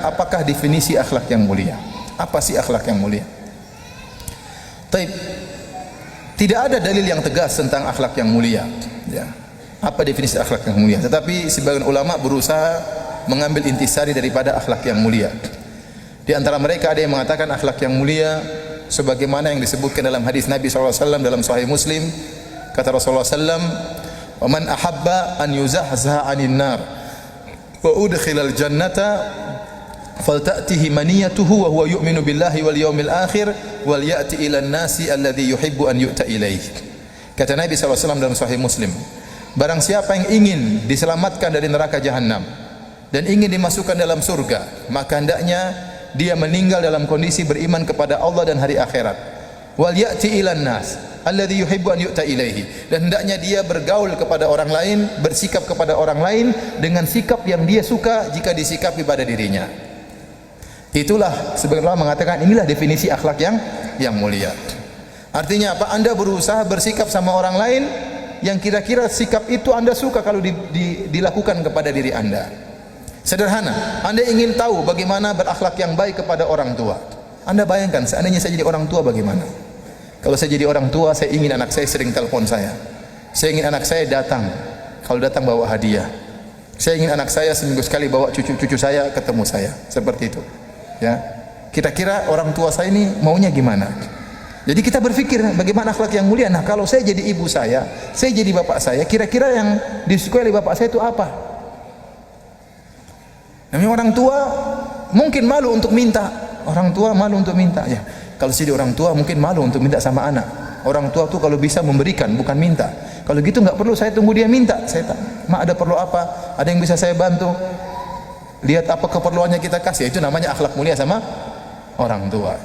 apakah definisi akhlak yang mulia? Apa sih akhlak yang mulia? Taib. Tidak ada dalil yang tegas tentang akhlak yang mulia. Ya. Apa definisi akhlak yang mulia? Tetapi sebagian ulama berusaha mengambil intisari daripada akhlak yang mulia. Di antara mereka ada yang mengatakan akhlak yang mulia sebagaimana yang disebutkan dalam hadis Nabi SAW dalam Sahih Muslim. Kata Rasulullah SAW, "Wa man ahabba an yuzahzaha 'anil nar wa udkhilal jannata falta'tihi maniyatuhu wa huwa yu'minu billahi wal yawmil akhir wal ya'ti ila an-nasi alladhi yuhibbu an yu'ta ilaihi." Kata Nabi SAW dalam Sahih Muslim, barang siapa yang ingin diselamatkan dari neraka jahanam dan ingin dimasukkan dalam surga, maka hendaknya dia meninggal dalam kondisi beriman kepada Allah dan hari akhirat. Wal ya'ti ila an-nas alladhi yuhibbu an yu'ta ilaihi, dan hendaknya dia bergaul kepada orang lain, bersikap kepada orang lain dengan sikap yang dia suka jika disikapi pada dirinya. Itulah sebagian ulama mengatakan inilah definisi akhlak yang mulia. Artinya apa? Anda berusaha bersikap sama orang lain yang kira-kira sikap itu Anda suka kalau dilakukan kepada diri Anda. Sederhana, Anda ingin tahu bagaimana berakhlak yang baik kepada orang tua. Anda bayangkan seandainya saya jadi orang tua bagaimana? Kalau saya jadi orang tua, saya ingin anak saya sering telepon saya. Saya ingin anak saya datang. Kalau datang bawa hadiah. Saya ingin anak saya seminggu sekali bawa cucu-cucu saya ketemu saya. Seperti itu. Ya, kira-kira orang tua saya ini maunya gimana? Jadi kita berpikir bagaimana akhlak yang mulia. Nah, kalau saya jadi ibu saya jadi bapak saya, kira-kira yang disukai oleh bapak saya itu apa? Namanya orang tua mungkin malu untuk minta. Orang tua malu untuk minta. Ya, kalau jadi orang tua mungkin malu untuk minta sama anak. Orang tua tuh kalau bisa memberikan, bukan minta. Kalau gitu nggak perlu saya tunggu dia minta. Saya tak, "Ma, ada perlu apa? Ada yang bisa saya bantu?" Lihat apa keperluannya kita kasih. Itu namanya akhlak mulia sama orang tua.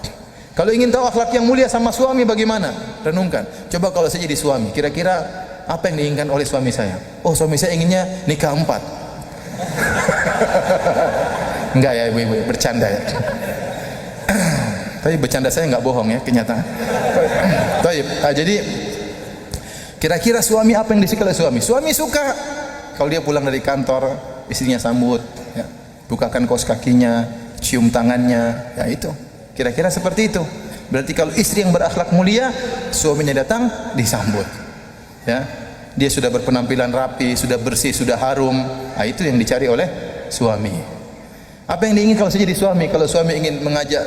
Kalau ingin tahu akhlak yang mulia sama suami bagaimana? Renungkan. Coba kalau saya jadi suami, kira-kira apa yang diinginkan oleh suami saya? Oh, suami saya inginnya nikah 4. Enggak ya ibu-ibu, bercanda ya. Tapi bercanda saya enggak bohong ya, kenyataan. Baik. Jadi kira-kira suami apa yang disukai oleh suami? Suami suka kalau dia pulang dari kantor, istrinya sambut, ya, bukakan kaos kakinya, cium tangannya, ya itu. Kira-kira seperti itu. Berarti kalau istri yang berakhlak mulia, suaminya datang disambut. Ya. Dia sudah berpenampilan rapi, sudah bersih, sudah harum. Nah, itu yang dicari oleh suami. Apa yang diingin kalau saya jadi suami? Kalau suami ingin mengajak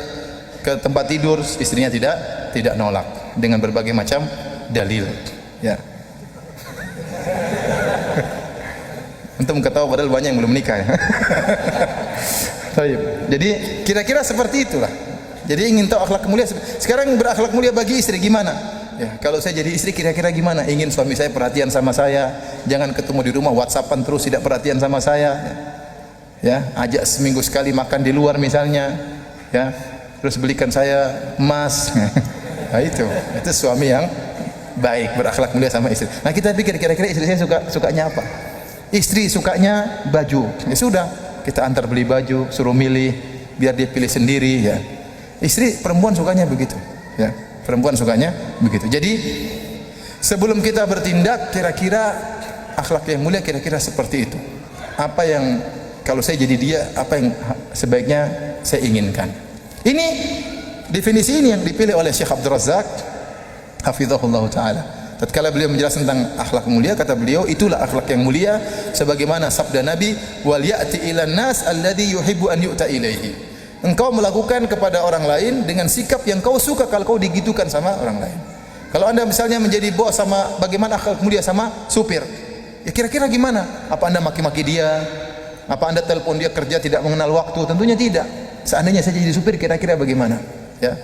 ke tempat tidur, istrinya tidak nolak dengan berbagai macam dalil. Ya. Untuk ketawa padahal banyak yang belum nikah ya. Jadi kira-kira seperti itulah. Jadi ingin tahu akhlak mulia. Sekarang berakhlak mulia bagi istri gimana? Ya, kalau saya jadi istri kira-kira gimana? Ingin suami saya perhatian sama saya, jangan ketemu di rumah WhatsAppan terus tidak perhatian sama saya. Ya, ajak seminggu sekali makan di luar misalnya. Ya, terus belikan saya emas. Nah, itu suami yang baik, berakhlak mulia sama istri. Nah, kita pikir kira-kira istri saya sukanya apa? Istri sukanya baju. Ya sudah, kita antar beli baju, suruh milih, biar dia pilih sendiri ya. Istri perempuan sukanya begitu, ya. Perempuan sukanya begitu. Jadi sebelum kita bertindak, kira-kira akhlak yang mulia kira-kira seperti itu. Apa yang kalau saya jadi dia, apa yang sebaiknya saya inginkan. Ini definisi ini yang dipilih oleh Syekh Abdul Razak hafizahullah taala. Tatkala beliau menjelaskan tentang akhlak mulia, kata beliau, itulah akhlak yang mulia sebagaimana sabda Nabi, wal ya'ti ilan nas alladhi yuhibbu an yu'ta ilaihi. Engkau melakukan kepada orang lain dengan sikap yang kau suka kalau kau digitukan sama orang lain. Kalau Anda misalnya menjadi bos, sama bagaimana akhlak mulia sama supir? Ya kira-kira gimana? Apa Anda maki-maki dia? Apa Anda telepon dia kerja tidak mengenal waktu? Tentunya tidak. Seandainya saya jadi supir, kira-kira bagaimana? Ya.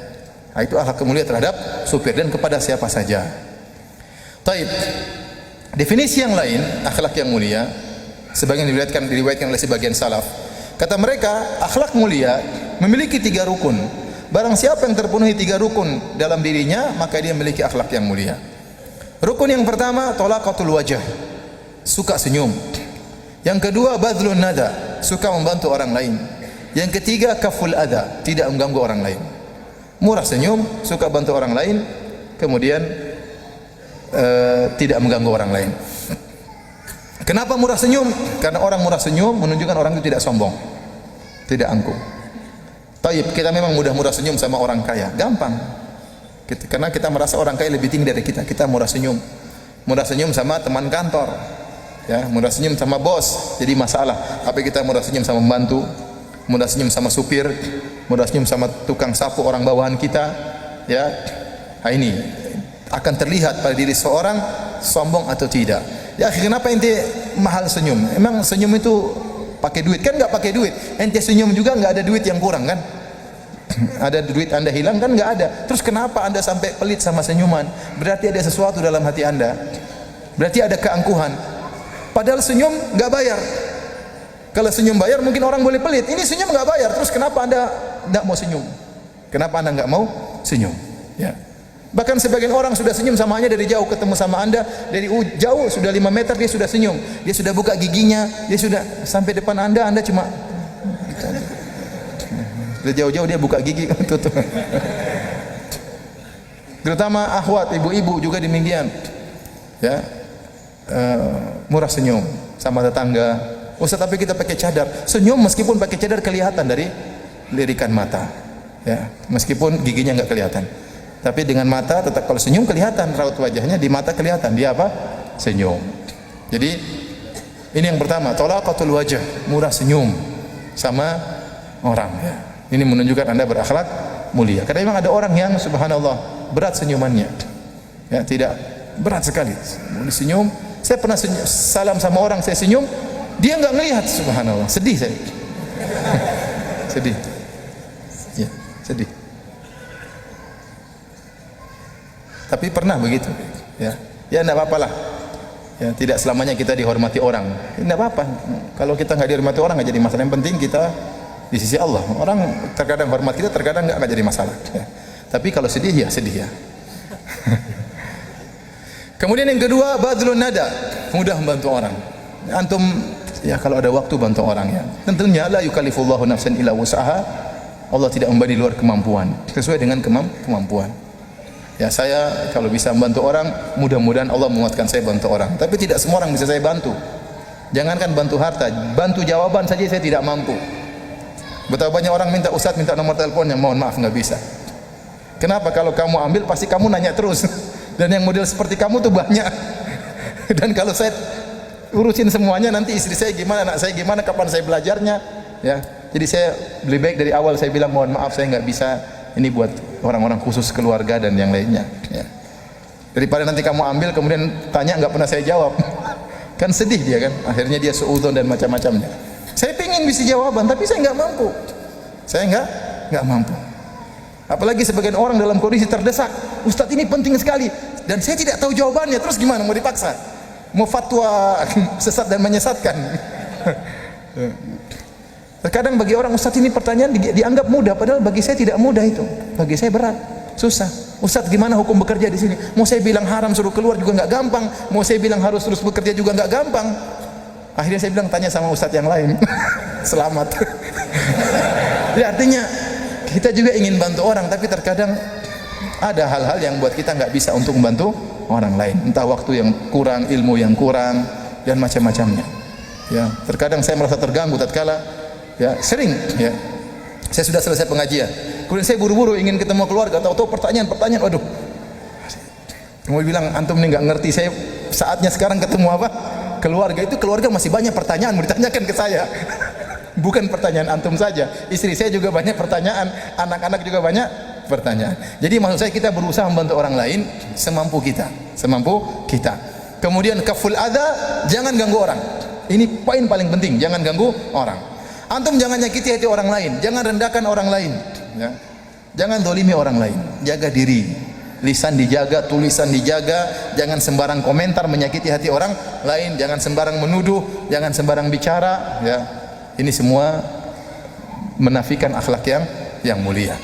Nah, itu akhlak mulia terhadap supir dan kepada siapa saja. Taib. Definisi yang lain akhlak yang mulia, sebagian diriwayatkan oleh sebagian salaf. Kata mereka, akhlak mulia memiliki 3 rukun. Barang siapa yang terpenuhi 3 rukun dalam dirinya, maka dia memiliki akhlak yang mulia. Rukun yang pertama, talaqatul wajah, suka senyum. Yang kedua, badlun nada, suka membantu orang lain. Yang ketiga, kaful adha, tidak mengganggu orang lain. Murah senyum, suka bantu orang lain, kemudian tidak mengganggu orang lain. Kenapa murah senyum? Karena orang murah senyum menunjukkan orang itu tidak sombong, tidak angkuh. Taib, kita memang mudah-mudah senyum sama orang kaya, gampang. Karena kita merasa orang kaya lebih tinggi dari kita, kita mudah senyum. Mudah senyum sama teman kantor, ya, mudah senyum sama bos, jadi masalah. Tapi kita mudah senyum sama pembantu, mudah senyum sama supir, mudah senyum sama tukang sapu orang bawahan kita, ya. Nah, ini akan terlihat pada diri seorang sombong atau tidak. Ya, kenapa ente mahal senyum? Emang senyum itu pakai duit? Kan nggak pakai duit. Ente senyum juga nggak ada duit yang kurang kan? Ada duit Anda hilang kan nggak ada. Terus kenapa Anda sampai pelit sama senyuman? Berarti ada sesuatu dalam hati Anda. Berarti ada keangkuhan. Padahal senyum nggak bayar. Kalau senyum bayar mungkin orang boleh pelit. Ini senyum nggak bayar. Terus kenapa Anda nggak mau senyum? Kenapa Anda nggak mau senyum? Ya. Bahkan sebagian orang sudah senyum samanya dari jauh, ketemu sama Anda dari jauh sudah 5 meter dia sudah senyum. Dia sudah buka giginya, dia sudah sampai depan Anda cuma dari jauh-jauh dia buka gigi tutup. Terutama akhwat, ibu-ibu juga demikian. Ya. Murah senyum sama tetangga. Ustaz, tapi kita pakai cadar. Senyum meskipun pakai cadar kelihatan dari lirikan mata. Ya, meskipun giginya enggak kelihatan. Tapi dengan mata tetap, kalau senyum kelihatan raut wajahnya, di mata kelihatan dia apa? Senyum. Jadi ini yang pertama, talaqatul wajh, murah senyum sama orang, ya. Ini menunjukkan Anda berakhlak mulia. Karena memang ada orang yang subhanallah berat senyumannya. Ya, tidak berat sekali. Senyum, saya pernah salam sama orang, saya senyum, dia enggak ngelihat, subhanallah. Sedih saya. Sedih. Ya, sedih. Tapi pernah begitu, ya. Ya enggak apa-apalah. Ya, tidak selamanya kita dihormati orang. Enggak apa-apa. Kalau kita enggak dihormati orang enggak jadi masalah. Yang penting kita di sisi Allah. Orang terkadang hormat kita, terkadang enggak jadi masalah. Ya. Tapi kalau sedih ya sedih ya. Kemudian yang kedua, badlun nada, mudah membantu orang. Antum ya kalau ada waktu bantu orang ya. Tentunya la yukallifullahu nafsan illa wus'aha. Allah tidak membebani luar kemampuan, sesuai dengan kemampuan. Ya, saya kalau bisa membantu orang, mudah-mudahan Allah menguatkan saya bantu orang. Tapi tidak semua orang bisa saya bantu. Jangankan bantu harta, bantu jawaban saja saya tidak mampu. Betapa banyak orang minta ustaz, minta nomor teleponnya, mohon maaf nggak bisa. Kenapa? Kalau kamu ambil pasti kamu nanya terus. Dan yang model seperti kamu tuh banyak. Dan kalau saya urusin semuanya, nanti istri saya gimana, anak saya gimana, kapan saya belajarnya, ya. Jadi saya lebih baik dari awal saya bilang mohon maaf saya nggak bisa. Ini buat orang-orang khusus keluarga dan yang lainnya. Ya. Daripada nanti kamu ambil kemudian tanya nggak pernah saya jawab, kan sedih dia kan. Akhirnya dia suudzon dan macam-macamnya. Saya pengen bisa jawaban, tapi saya nggak mampu. Saya nggak mampu. Apalagi sebagian orang dalam kondisi terdesak, Ustadz ini penting sekali, dan saya tidak tahu jawabannya. Terus gimana? Mau dipaksa? Mau fatwa sesat dan menyesatkan? Terkadang bagi orang Ustadz ini pertanyaan dianggap mudah, padahal bagi saya tidak mudah itu. Bagi saya berat, susah. Ustadz gimana hukum bekerja di sini? Mau saya bilang haram suruh keluar juga nggak gampang. Mau saya bilang harus terus bekerja juga nggak gampang. Akhirnya saya bilang tanya sama Ustadz yang lain. Selamat. Jadi artinya kita juga ingin bantu orang, tapi terkadang ada hal-hal yang buat kita nggak bisa untuk membantu orang lain. Entah waktu yang kurang, ilmu yang kurang, dan macam-macamnya. Ya, terkadang saya merasa terganggu tatkala ya sering ya saya sudah selesai pengajian kemudian saya buru-buru ingin ketemu keluarga, tahu-tahu pertanyaan, waduh, mau bilang antum ini nggak ngerti, saya saatnya sekarang ketemu apa keluarga. Itu keluarga masih banyak pertanyaan mau ditanyakan ke saya. Bukan pertanyaan antum saja, istri saya juga banyak pertanyaan, anak-anak juga banyak pertanyaan. Jadi maksud saya kita berusaha membantu orang lain semampu kita. Kemudian kaful adza, jangan ganggu orang. Ini poin paling penting, jangan ganggu orang. Antum jangan nyakiti hati orang lain, jangan rendahkan orang lain, ya. Jangan dolimi orang lain, jaga diri, lisan dijaga, tulisan dijaga, jangan sembarang komentar menyakiti hati orang lain, jangan sembarang menuduh, jangan sembarang bicara, ya. Ini semua menafikan akhlak yang mulia.